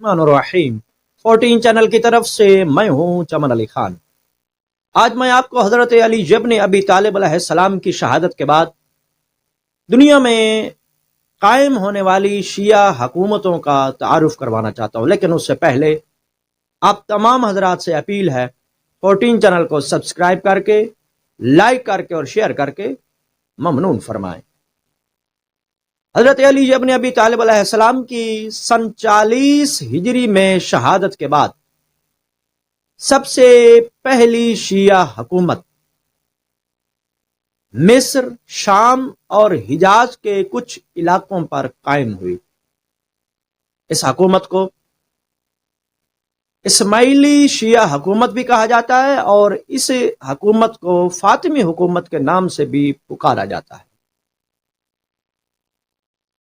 الرحمن الرحیم 14 چینل کی طرف سے میں ہوں چمن علی خان۔ آج میں آپ کو حضرت علی ابن ابی طالب علیہ السلام کی شہادت کے بعد دنیا میں قائم ہونے والی شیعہ حکومتوں کا تعارف کروانا چاہتا ہوں، لیکن اس سے پہلے آپ تمام حضرات سے اپیل ہے 14 چینل کو سبسکرائب کر کے، لائک کر کے اور شیئر کر کے ممنون فرمائیں۔ حضرت علی ابن ابی طالب علیہ السلام کی سن 40 ہجری میں شہادت کے بعد سب سے پہلی شیعہ حکومت مصر، شام اور حجاز کے کچھ علاقوں پر قائم ہوئی۔ اس حکومت کو اسماعیلی شیعہ حکومت بھی کہا جاتا ہے اور اس حکومت کو فاطمی حکومت کے نام سے بھی پکارا جاتا ہے۔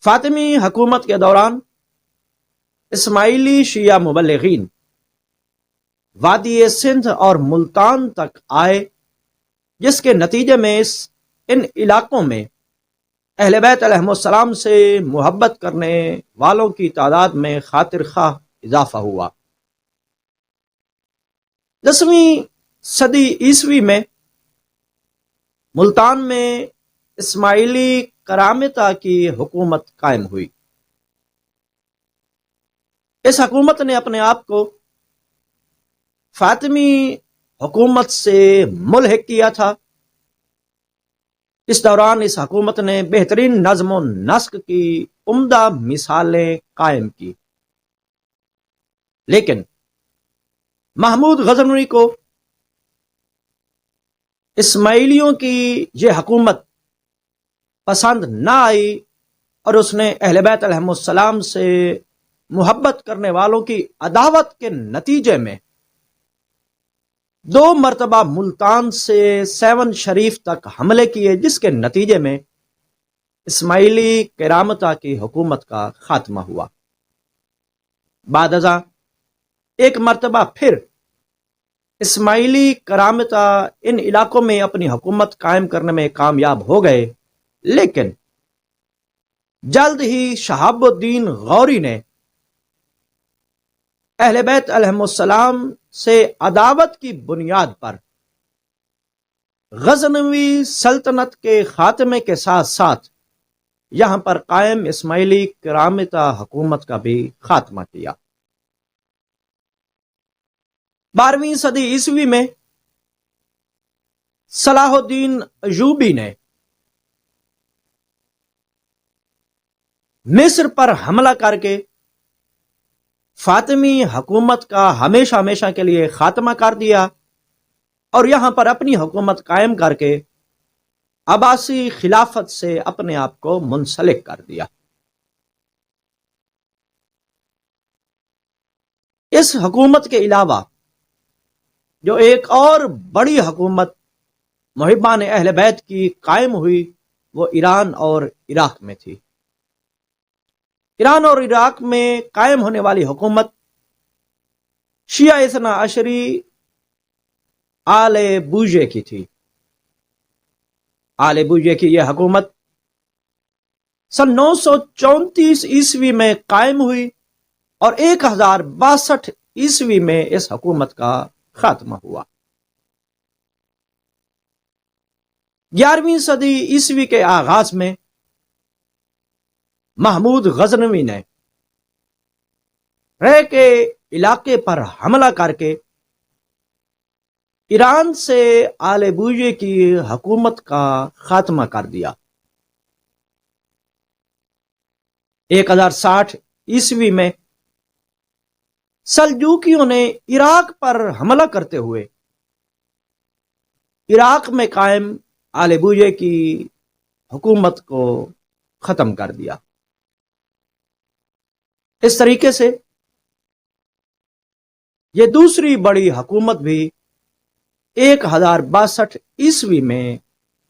فاطمی حکومت کے دوران اسماعیلی شیعہ مبلغین وادی سندھ اور ملتان تک آئے، جس کے نتیجے میں ان علاقوں میں اہل بیت علیہ السلام سے محبت کرنے والوں کی تعداد میں خاطر خواہ اضافہ ہوا۔ 10ویں صدی عیسوی میں ملتان میں اسماعیلی کرامتہ کی حکومت قائم ہوئی۔ اس حکومت نے اپنے آپ کو فاطمی حکومت سے ملحق کیا تھا۔ اس دوران اس حکومت نے بہترین نظم و نسق کی عمدہ مثالیں قائم کی، لیکن محمود غزنوی کو اسماعیلیوں کی یہ حکومت پسند نہ آئی اور اس نے اہل بیت علیہ السلام سے محبت کرنے والوں کی عداوت کے نتیجے میں 2 مرتبہ ملتان سے سیون شریف تک حملے کیے، جس کے نتیجے میں اسماعیلی کرامتہ کی حکومت کا خاتمہ ہوا۔ بعد ازاں ایک مرتبہ پھر اسماعیلی کرامتہ ان علاقوں میں اپنی حکومت قائم کرنے میں کامیاب ہو گئے، لیکن جلد ہی شہاب الدین غوری نے اہل بیت علیہ السلام سے عداوت کی بنیاد پر غزنوی سلطنت کے خاتمے کے ساتھ ساتھ یہاں پر قائم اسماعیلی کرامتہ حکومت کا بھی خاتمہ کیا۔ 12ویں صدی عیسوی میں صلاح الدین ایوبی نے مصر پر حملہ کر کے فاطمی حکومت کا ہمیشہ ہمیشہ کے لیے خاتمہ کر دیا اور یہاں پر اپنی حکومت قائم کر کے عباسی خلافت سے اپنے آپ کو منسلک کر دیا۔ اس حکومت کے علاوہ جو ایک اور بڑی حکومت محبان اہل بیت کی قائم ہوئی، وہ ایران اور عراق میں تھی۔ ایران اور عراق میں قائم ہونے والی حکومت شیعہ اثنا عشری آل بوجھے کی تھی۔ آل بوجھے کی یہ حکومت سن 934 عیسوی میں قائم ہوئی اور 1062 عیسوی میں اس حکومت کا خاتمہ ہوا۔ 11ویں صدی عیسوی کے آغاز میں محمود غزنوی نے رے کے علاقے پر حملہ کر کے ایران سے آل بوجھے کی حکومت کا خاتمہ کر دیا۔ 1060 عیسوی میں سلجوکیوں نے عراق پر حملہ کرتے ہوئے عراق میں قائم آل بوجھے کی حکومت کو ختم کر دیا۔ اس طریقے سے یہ دوسری بڑی حکومت بھی 1062 عیسوی میں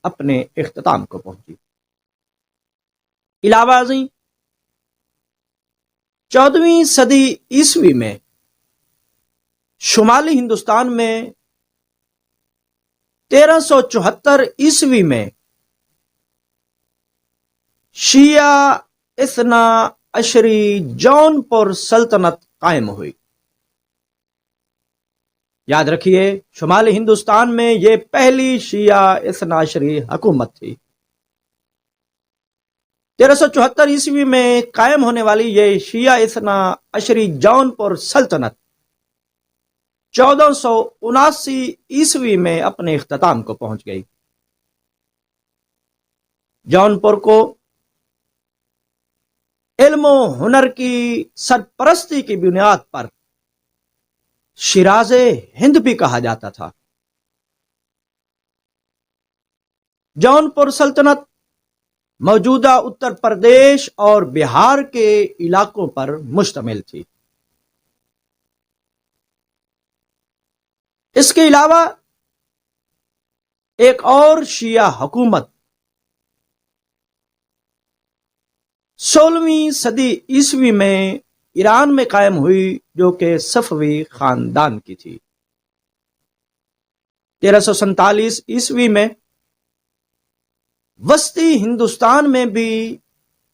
اپنے اختتام کو پہنچی۔ علاوہ ازیں 14ویں صدی عیسوی میں شمالی ہندوستان میں 1374 عیسوی میں شیعہ اثنا عشری جون پور سلطنت قائم ہوئی۔ یاد رکھیے، شمالی ہندوستان میں یہ پہلی شیعہ اثنا عشری حکومت تھی۔ 1374 عیسوی میں قائم ہونے والی یہ شیعہ اثنا عشری جون پور سلطنت 1479 عیسوی میں اپنے اختتام کو پہنچ گئی۔ جون پور کو علم و ہنر کی سرپرستی کی بنیاد پر شیراز ہند بھی کہا جاتا تھا۔ جون پور سلطنت موجودہ اتر پردیش اور بہار کے علاقوں پر مشتمل تھی۔ اس کے علاوہ ایک اور شیعہ حکومت 16ویں صدی عیسوی میں ایران میں قائم ہوئی، جو کہ صفوی خاندان کی تھی۔ 1347 عیسوی میں وسطی ہندوستان میں بھی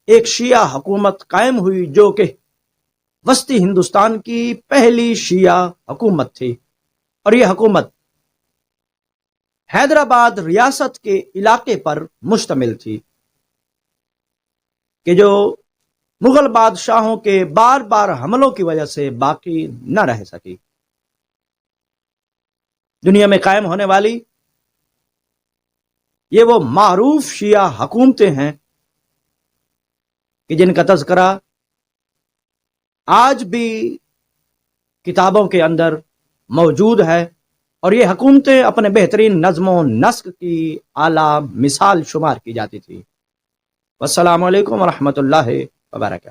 ایک شیعہ حکومت قائم ہوئی، جو کہ وسطی ہندوستان کی پہلی شیعہ حکومت تھی، اور یہ حکومت حیدرآباد ریاست کے علاقے پر مشتمل تھی، کہ جو مغل بادشاہوں کے بار بار حملوں کی وجہ سے باقی نہ رہ سکی۔ دنیا میں قائم ہونے والی یہ وہ معروف شیعہ حکومتیں ہیں کہ جن کا تذکرہ آج بھی کتابوں کے اندر موجود ہے، اور یہ حکومتیں اپنے بہترین نظم و نسق کی اعلیٰ مثال شمار کی جاتی تھی۔ والسلام علیکم ورحمۃ اللہ وبرکاتہ۔